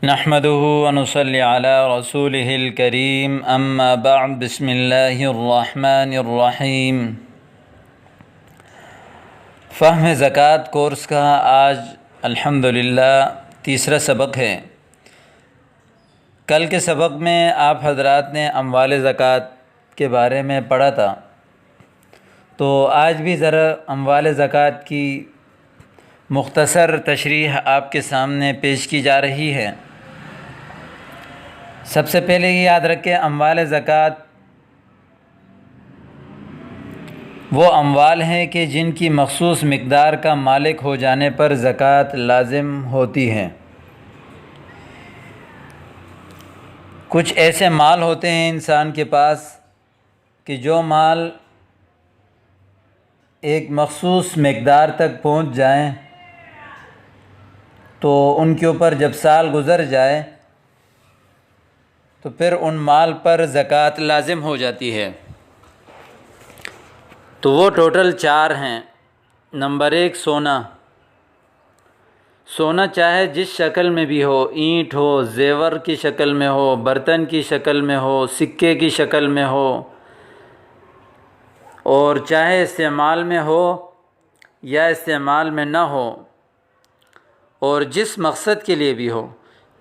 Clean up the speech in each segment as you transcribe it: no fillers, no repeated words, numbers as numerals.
نحمده ونصلي على رسوله الكريم اما بعد بسم اللہ الرحمن الرحیم۔ فہم زکوٰۃ کورس کا آج الحمدللہ تیسرا سبق ہے۔ کل کے سبق میں آپ حضرات نے اموال زکوٰۃ کے بارے میں پڑھا تھا، تو آج بھی ذرا اموال زکوٰۃ کی مختصر تشریح آپ کے سامنے پیش کی جا رہی ہے۔ سب سے پہلے یہ یاد رکھیں، اموال زکوٰۃ وہ اموال ہیں کہ جن کی مخصوص مقدار کا مالک ہو جانے پر زکوٰۃ لازم ہوتی ہے۔ کچھ ایسے مال ہوتے ہیں انسان کے پاس کہ جو مال ایک مخصوص مقدار تک پہنچ جائیں تو ان کے اوپر جب سال گزر جائے تو پھر ان مال پر زکوٰۃ لازم ہو جاتی ہے۔ تو وہ ٹوٹل 4 ہیں۔ نمبر 1 سونا۔ سونا چاہے جس شکل میں بھی ہو، اینٹ ہو، زیور کی شکل میں ہو، برتن کی شکل میں ہو، سکے کی شکل میں ہو، اور چاہے استعمال میں ہو یا استعمال میں نہ ہو، اور جس مقصد کے لیے بھی ہو،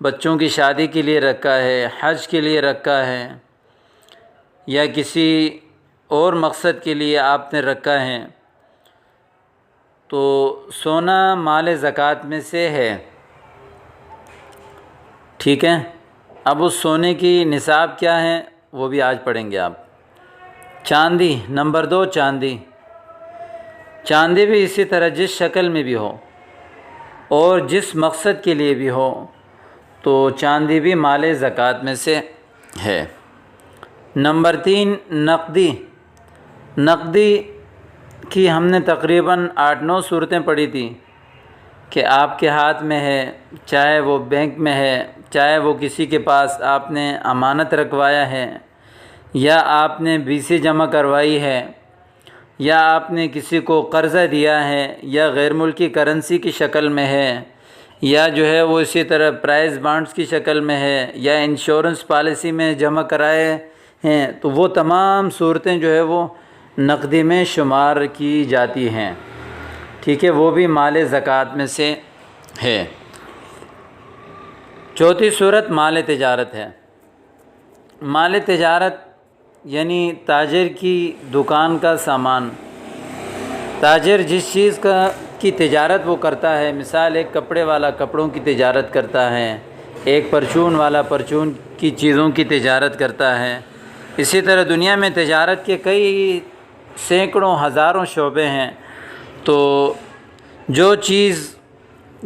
بچوں کی شادی کے لیے رکھا ہے، حج کے لیے رکھا ہے، یا کسی اور مقصد کے لیے آپ نے رکھا ہے، تو سونا مال زکوٰۃ میں سے ہے۔ ٹھیک ہے، اب اس سونے کی نصاب کیا ہے وہ بھی آج پڑھیں گے آپ۔ چاندی۔ نمبر 2 چاندی۔ چاندی بھی اسی طرح جس شکل میں بھی ہو اور جس مقصد کے لیے بھی ہو تو چاندی بھی مال زکوٰۃ میں سے ہے۔ نمبر 3 نقدی۔ نقدی کی ہم نے تقریباً 8-9 صورتیں پڑھی تھیں کہ آپ کے ہاتھ میں ہے، چاہے وہ بینک میں ہے، چاہے وہ کسی کے پاس آپ نے امانت رکھوایا ہے، یا آپ نے BC جمع کروائی ہے، یا آپ نے کسی کو قرضہ دیا ہے، یا غیر ملکی کرنسی کی شکل میں ہے، یا جو ہے وہ اسی طرح پرائز بانڈز کی شکل میں ہے، یا انشورنس پالیسی میں جمع کرائے ہیں، تو وہ تمام صورتیں جو ہے وہ نقدی میں شمار کی جاتی ہیں۔ ٹھیک ہے، وہ بھی مال زکوٰۃ میں سے ہے۔ چوتھی صورت مال تجارت ہے۔ مال تجارت یعنی تاجر کی دکان کا سامان۔ تاجر جس چیز کی تجارت وہ کرتا ہے، مثال ایک کپڑے والا کپڑوں کی تجارت کرتا ہے، ایک پرچون والا پرچون کی چیزوں کی تجارت کرتا ہے۔ اسی طرح دنیا میں تجارت کے کئی سینکڑوں ہزاروں شعبے ہیں، تو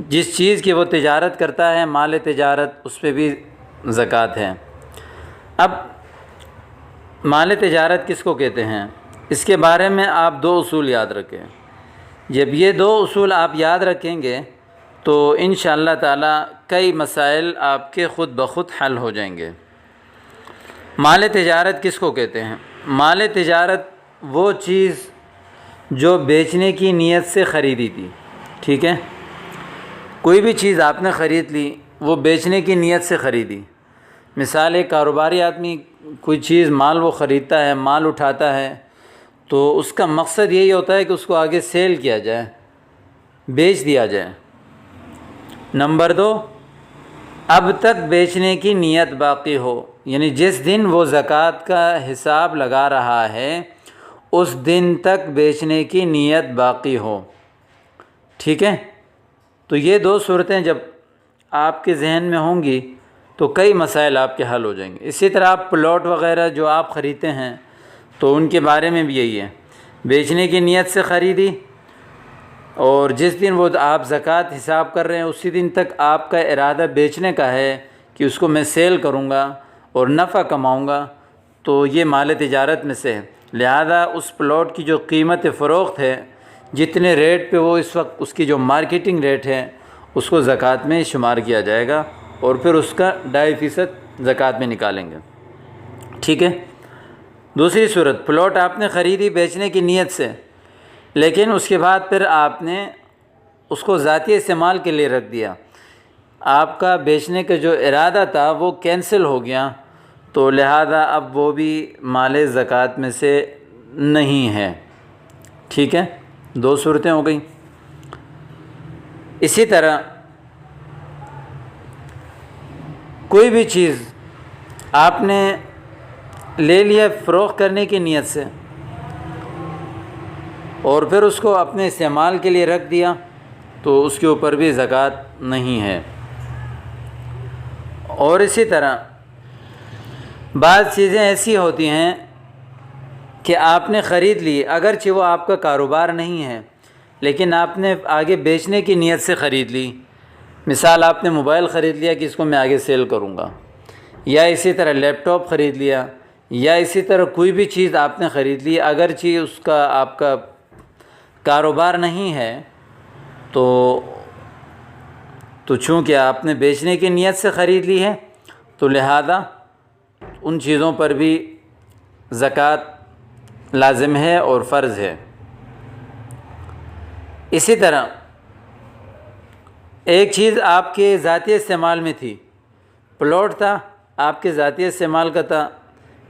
جس چیز کی وہ تجارت کرتا ہے مال تجارت، اس پہ بھی زکوٰۃ ہے۔ اب مال تجارت کس کو کہتے ہیں، اس کے بارے میں آپ 2 اصول یاد رکھیں۔ جب یہ 2 اصول آپ یاد رکھیں گے تو انشاءاللہ تعالی کئی مسائل آپ کے خود بخود حل ہو جائیں گے۔ مال تجارت کس کو کہتے ہیں؟ مال تجارت وہ چیز جو بیچنے کی نیت سے خریدی تھی۔ ٹھیک ہے، کوئی بھی چیز آپ نے خرید لی، وہ بیچنے کی نیت سے خریدی۔ مثال ایک کاروباری آدمی کوئی چیز مال وہ خریدتا ہے، مال اٹھاتا ہے، تو اس کا مقصد یہی ہوتا ہے کہ اس کو آگے سیل کیا جائے، بیچ دیا جائے۔ نمبر 2 اب تک بیچنے کی نیت باقی ہو، یعنی جس دن وہ زکوٰۃ کا حساب لگا رہا ہے اس دن تک بیچنے کی نیت باقی ہو۔ ٹھیک ہے، تو یہ 2 صورتیں جب آپ کے ذہن میں ہوں گی تو کئی مسائل آپ کے حل ہو جائیں گے۔ اسی طرح آپ پلاٹ وغیرہ جو آپ خریدتے ہیں تو ان کے بارے میں بھی یہی ہے، بیچنے کی نیت سے خریدی، اور جس دن وہ آپ زکوٰۃ حساب کر رہے ہیں اسی دن تک آپ کا ارادہ بیچنے کا ہے کہ اس کو میں سیل کروں گا اور نفع کماؤں گا، تو یہ مال تجارت میں سے ہے۔ لہذا اس پلاٹ کی جو قیمت فروخت ہے، جتنے ریٹ پہ وہ اس وقت اس کی جو مارکیٹنگ ریٹ ہے، اس کو زکوٰۃ میں شمار کیا جائے گا، اور پھر اس کا 2.5% زکوٰۃ میں نکالیں گے۔ ٹھیک ہے، دوسری صورت، پلاٹ آپ نے خریدی بیچنے کی نیت سے، لیکن اس کے بعد پھر آپ نے اس کو ذاتی استعمال کے لیے رکھ دیا۔ آپ کا بیچنے کا جو ارادہ تھا وہ کینسل ہو گیا، تو لہذا اب وہ بھی مال زکوٰۃ میں سے نہیں ہے۔ ٹھیک ہے، دو صورتیں ہو گئیں۔ اسی طرح کوئی بھی چیز آپ نے لے لیا فروخت کرنے کی نیت سے اور پھر اس کو اپنے استعمال کے لیے رکھ دیا، تو اس کے اوپر بھی زکوٰۃ نہیں ہے۔ اور اسی طرح بعض چیزیں ایسی ہوتی ہیں کہ آپ نے خرید لی، اگرچہ وہ آپ کا کاروبار نہیں ہے لیکن آپ نے آگے بیچنے کی نیت سے خرید لی۔ مثال، آپ نے موبائل خرید لیا کہ اس کو میں آگے سیل کروں گا، یا اسی طرح لیپ ٹاپ خرید لیا، یا اسی طرح کوئی بھی چیز آپ نے خرید لی، اگرچہ اس کا آپ کا کاروبار نہیں ہے، تو چونکہ آپ نے بیچنے کی نیت سے خرید لی ہے، تو لہذا ان چیزوں پر بھی زکوٰۃ لازم ہے اور فرض ہے۔ اسی طرح ایک چیز آپ کے ذاتی استعمال میں تھی، پلاٹ تھا آپ کے ذاتی استعمال کا تھا،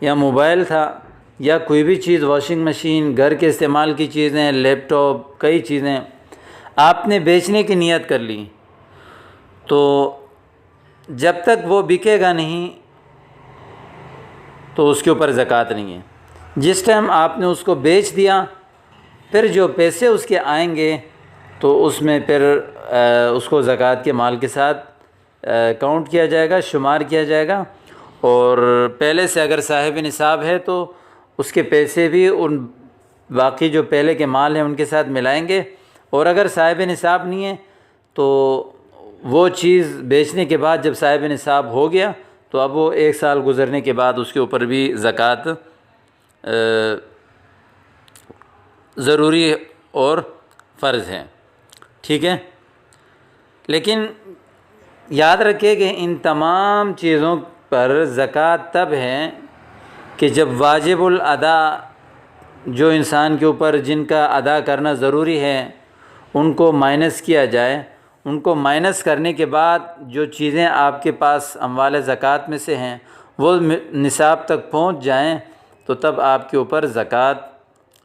یا موبائل تھا، یا کوئی بھی چیز، واشنگ مشین، گھر کے استعمال کی چیزیں، لیپ ٹاپ، کئی چیزیں آپ نے بیچنے کی نیت کر لی، تو جب تک وہ بکے گا نہیں تو اس کے اوپر زکوٰۃ نہیں ہے۔ جس ٹائم آپ نے اس کو بیچ دیا، پھر جو پیسے اس کے آئیں گے تو اس میں پھر اس کو زکوٰۃ کے مال کے ساتھ کاؤنٹ کیا جائے گا، شمار کیا جائے گا، اور پہلے سے اگر صاحب نصاب ہے تو اس کے پیسے بھی ان باقی جو پہلے کے مال ہیں ان کے ساتھ ملائیں گے، اور اگر صاحب نصاب نہیں ہے تو وہ چیز بیچنے کے بعد جب صاحب نصاب ہو گیا تو اب وہ 1 سال گزرنے کے بعد اس کے اوپر بھی زکوٰۃ ضروری اور فرض ہے۔ ٹھیک ہے، لیکن یاد رکھیں کہ ان تمام چیزوں پر زکوٰۃ تب ہے کہ جب واجب الادا جو انسان کے اوپر جن کا ادا کرنا ضروری ہے ان کو مائنس کیا جائے، ان کو مائنس کرنے کے بعد جو چیزیں آپ کے پاس اموال زکوٰۃ میں سے ہیں وہ نصاب تک پہنچ جائیں تو تب آپ کے اوپر زکوٰۃ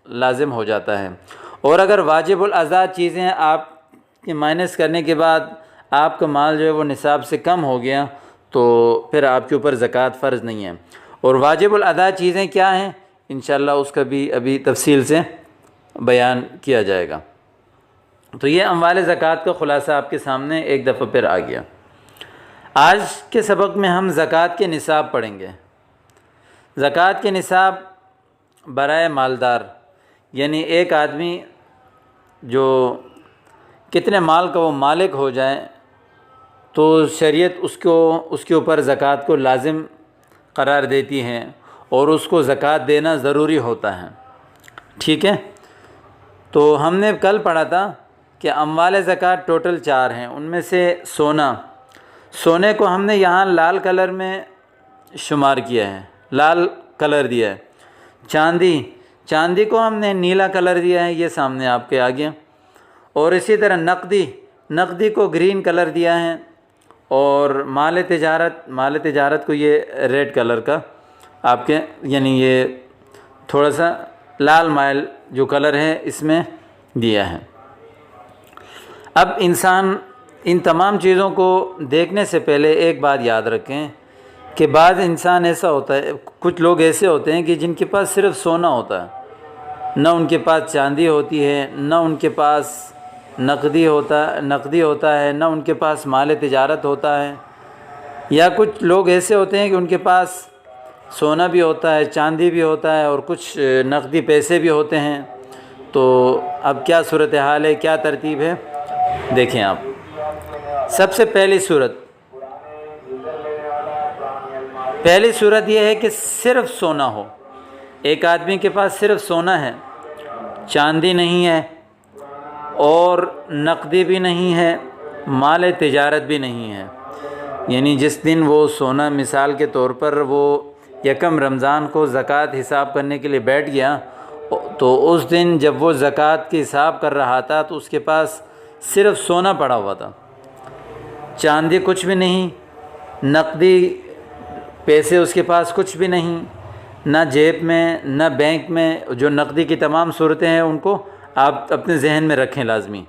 لازم ہو جاتا ہے۔ اور اگر واجب الادا چیزیں آپ کے مائنس کرنے کے بعد آپ کا مال جو ہے وہ نصاب سے کم ہو گیا تو پھر آپ کے اوپر زکوٰۃ فرض نہیں ہے۔ اور واجب الادا چیزیں کیا ہیں انشاءاللہ اس کا بھی ابھی تفصیل سے بیان کیا جائے گا۔ تو یہ اموال زکوٰۃ کا خلاصہ آپ کے سامنے ایک دفعہ پھر آ گیا۔ آج کے سبق میں ہم زکوٰۃ کے نصاب پڑھیں گے۔ زکوٰۃ کے نصاب برائے مالدار، یعنی ایک آدمی جو کتنے مال کا وہ مالک ہو جائے تو شریعت اس کے اوپر زکوٰۃ کو لازم قرار دیتی ہے اور اس کو زکوٰۃ دینا ضروری ہوتا ہے۔ ٹھیک ہے، تو ہم نے کل پڑھا تھا کہ اموال زکوٰۃ ٹوٹل 4 ہیں، ان میں سے سونے کو ہم نے یہاں لال کلر میں شمار کیا ہے، لال کلر دیا ہے۔ چاندی کو ہم نے نیلا کلر دیا ہے، یہ سامنے آپ کے آ گیا۔ اور اسی طرح نقدی کو گرین کلر دیا ہے، اور مال تجارت کو یہ ریڈ کلر کا آپ کے، یعنی یہ تھوڑا سا لال مائل جو کلر ہے اس میں دیا ہے۔ اب انسان ان تمام چیزوں کو دیکھنے سے پہلے ایک بات یاد رکھیں کہ بعض انسان ایسا ہوتا ہے، کچھ لوگ ایسے ہوتے ہیں کہ جن کے پاس صرف سونا ہوتا ہے، نہ ان کے پاس چاندی ہوتی ہے، نہ ان کے پاس نقدی ہوتا ہے، نہ ان کے پاس مال تجارت ہوتا ہے، یا کچھ لوگ ایسے ہوتے ہیں کہ ان کے پاس سونا بھی ہوتا ہے، چاندی بھی ہوتا ہے، اور کچھ نقدی پیسے بھی ہوتے ہیں۔ تو اب کیا صورتحال ہے، کیا ترتیب ہے، دیکھیں آپ۔ سب سے پہلی صورت یہ ہے کہ صرف سونا ہو۔ ایک آدمی کے پاس صرف سونا ہے، چاندی نہیں ہے، اور نقدی بھی نہیں ہے، مال تجارت بھی نہیں ہے۔ یعنی جس دن وہ سونا، مثال کے طور پر وہ 1 رمضان کو زکوٰۃ حساب کرنے کے لیے بیٹھ گیا، تو اس دن جب وہ زکوٰۃ کی حساب کر رہا تھا تو اس کے پاس صرف سونا پڑا ہوا تھا۔ چاندی کچھ بھی نہیں، نقدی پیسے اس کے پاس کچھ بھی نہیں، نہ جیب میں نہ بینک میں، جو نقدی کی تمام صورتیں ہیں ان کو آپ اپنے ذہن میں رکھیں لازمی۔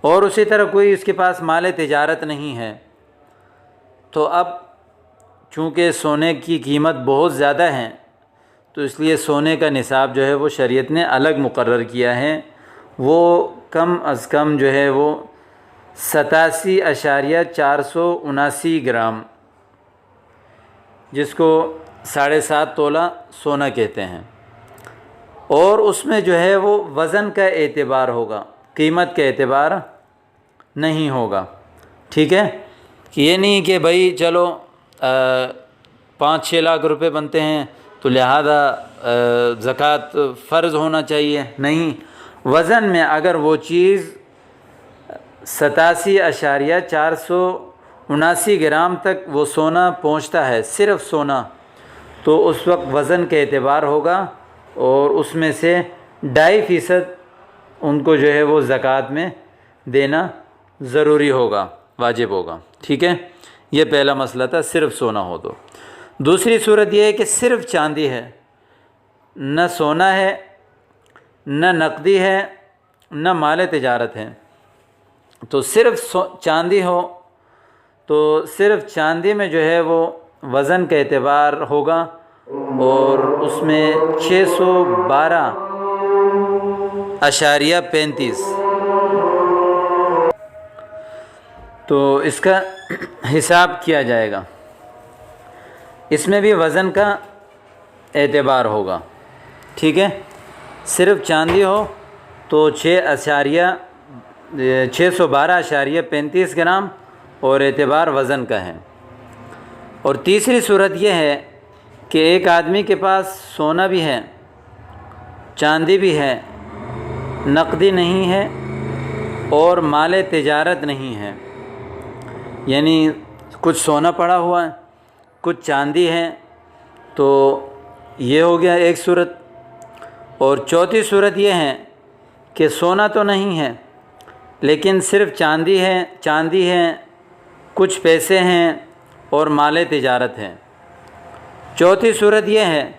اور اسی طرح کوئی اس کے پاس مال تجارت نہیں ہے، تو اب چونکہ سونے کی قیمت بہت زیادہ ہے تو اس لیے سونے کا نصاب جو ہے وہ شریعت نے الگ مقرر کیا ہے، وہ کم از کم جو ہے وہ 87.479 گرام، جس کو 7.5 تولہ سونا کہتے ہیں۔ اور اس میں جو ہے وہ وزن کا اعتبار ہوگا، قیمت کا اعتبار نہیں ہوگا، ٹھیک ہے؟ کہ یہ نہیں کہ بھائی چلو 5-6 لاکھ روپے بنتے ہیں تو لہذا زکوٰۃ فرض ہونا چاہیے، نہیں، وزن میں اگر وہ چیز 87.479 گرام تک وہ سونا پہنچتا ہے، صرف سونا، تو اس وقت وزن کا اعتبار ہوگا اور اس میں سے 2.5% ان کو جو ہے وہ زکوٰۃ میں دینا ضروری ہوگا، واجب ہوگا، ٹھیک ہے؟ یہ پہلا مسئلہ تھا، صرف سونا ہو تو۔ دوسری صورت یہ ہے کہ صرف چاندی ہے، نہ سونا ہے، نہ نقدی ہے، نہ مال تجارت ہے، تو صرف چاندی ہو تو صرف چاندی میں جو ہے وہ وزن کا اعتبار ہوگا اور اس میں 612.35، تو اس کا حساب کیا جائے گا، اس میں بھی وزن کا اعتبار ہوگا، ٹھیک ہے؟ صرف چاندی ہو تو 612.35 گرام اور اعتبار وزن کا ہے۔ اور تیسری صورت یہ ہے کہ ایک آدمی کے پاس سونا بھی ہے، چاندی بھی ہے، نقدی نہیں ہے اور مال تجارت نہیں ہے، یعنی کچھ سونا پڑا ہوا ہے، کچھ چاندی ہے، تو یہ ہو گیا ایک صورت۔ اور چوتھی صورت یہ ہے کہ سونا تو نہیں ہے لیکن صرف چاندی ہے، کچھ پیسے ہیں اور مال تجارت ہے۔ چوتھی صورت یہ ہے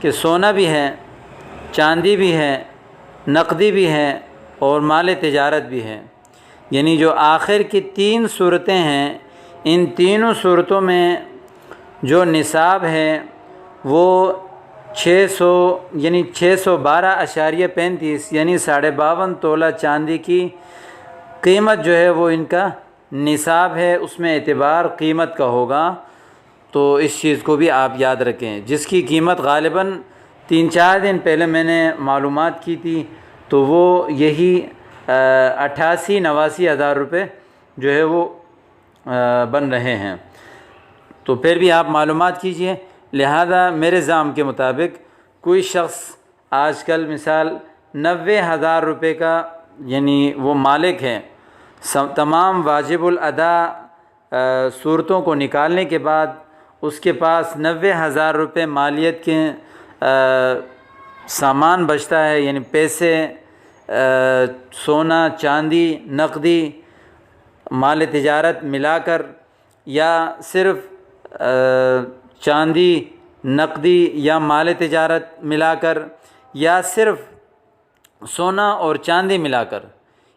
کہ سونا بھی ہے، چاندی بھی ہے، نقدی بھی ہے اور مال تجارت بھی ہے، یعنی جو آخر کی 3 صورتیں ہیں، ان تینوں صورتوں میں جو نصاب ہے وہ 612.35 یعنی 52.5 تولہ چاندی کی قیمت جو ہے وہ ان کا نصاب ہے، اس میں اعتبار قیمت کا ہوگا۔ تو اس چیز کو بھی آپ یاد رکھیں، جس کی قیمت غالباً 3-4 دن پہلے میں نے معلومات کی تھی تو وہ یہی 88-89 ہزار روپے جو ہے وہ بن رہے ہیں، تو پھر بھی آپ معلومات کیجئے۔ لہذا میرے ذہن کے مطابق کوئی شخص آج کل مثال 90,000 روپے کا یعنی وہ مالک ہے، تمام واجب الادا صورتوں کو نکالنے کے بعد اس کے پاس 90,000 روپے مالیت کے سامان بچتا ہے، یعنی پیسے، سونا، چاندی، نقدی، مال تجارت ملا کر، یا صرف چاندی، نقدی یا مال تجارت ملا کر، یا صرف سونا اور چاندی ملا کر،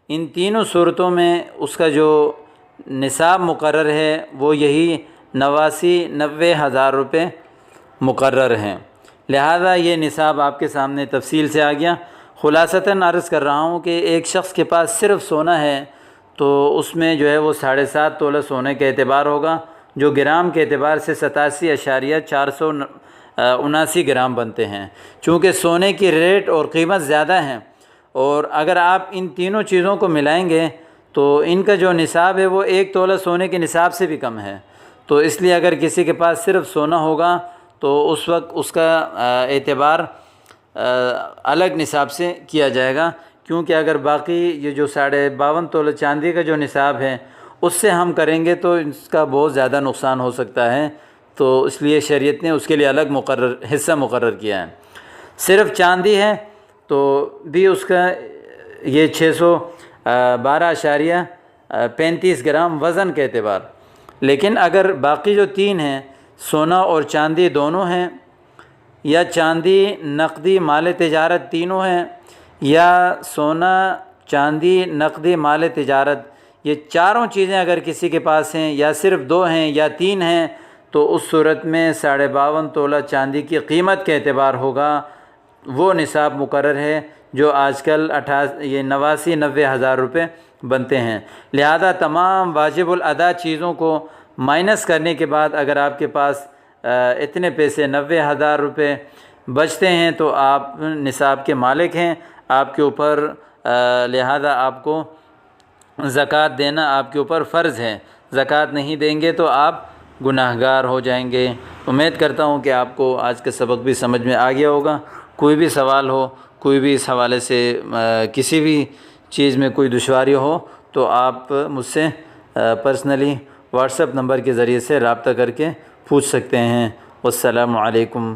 ان تینوں صورتوں میں اس کا جو نصاب مقرر ہے وہ یہی 90,000 روپے مقرر ہیں۔ لہذا یہ نصاب آپ کے سامنے تفصیل سے آ گیا۔ خلاصتاً عرض کر رہا ہوں کہ ایک شخص کے پاس صرف سونا ہے تو اس میں جو ہے وہ 7.5 تولہ سونے کا اعتبار ہوگا، جو گرام کے اعتبار سے 87.479 گرام بنتے ہیں۔ چونکہ سونے کی ریٹ اور قیمت زیادہ ہیں اور اگر آپ ان تینوں چیزوں کو ملائیں گے تو ان کا جو نصاب ہے وہ 1 تولہ سونے کے نصاب سے بھی کم ہے، تو اس لیے اگر کسی کے پاس صرف سونا ہوگا تو اس وقت اس کا اعتبار الگ نصاب سے کیا جائے گا، کیونکہ اگر باقی یہ جو 52.5 تولہ چاندی کا جو نصاب ہے اس سے ہم کریں گے تو اس کا بہت زیادہ نقصان ہو سکتا ہے، تو اس لیے شریعت نے اس کے لیے الگ حصہ مقرر کیا ہے۔ صرف چاندی ہے تو بھی اس کا یہ 612 35 گرام وزن کے اعتبار۔ لیکن اگر باقی جو 3 ہیں، سونا اور چاندی دونوں ہیں، یا چاندی نقدی مال تجارت تینوں ہیں، یا سونا چاندی نقدی مال تجارت، یہ چاروں چیزیں اگر کسی کے پاس ہیں، یا صرف 2 ہیں یا 3 ہیں، تو اس صورت میں 52.5 تولہ چاندی کی قیمت کے اعتبار ہوگا وہ نصاب مقرر ہے جو آج کل 89-90 ہزار روپے بنتے ہیں۔ لہذا تمام واجب الادا چیزوں کو مائنس کرنے کے بعد اگر آپ کے پاس اتنے پیسے 90 ہزار روپے بچتے ہیں تو آپ نصاب کے مالک ہیں، آپ کے اوپر لہذا آپ کو زکوٰۃ دینا آپ کے اوپر فرض ہے۔ زکوٰۃ نہیں دیں گے تو آپ گناہگار ہو جائیں گے۔ امید کرتا ہوں کہ آپ کو آج کا سبق بھی سمجھ میں آ گیا ہوگا۔ کوئی بھی سوال ہو، کوئی بھی اس حوالے سے کسی بھی چیز میں کوئی دشواری ہو تو آپ مجھ سے پرسنلی واٹس ایپ نمبر کے ذریعے سے رابطہ کر کے پوچھ سکتے ہیں۔ والسلام علیکم۔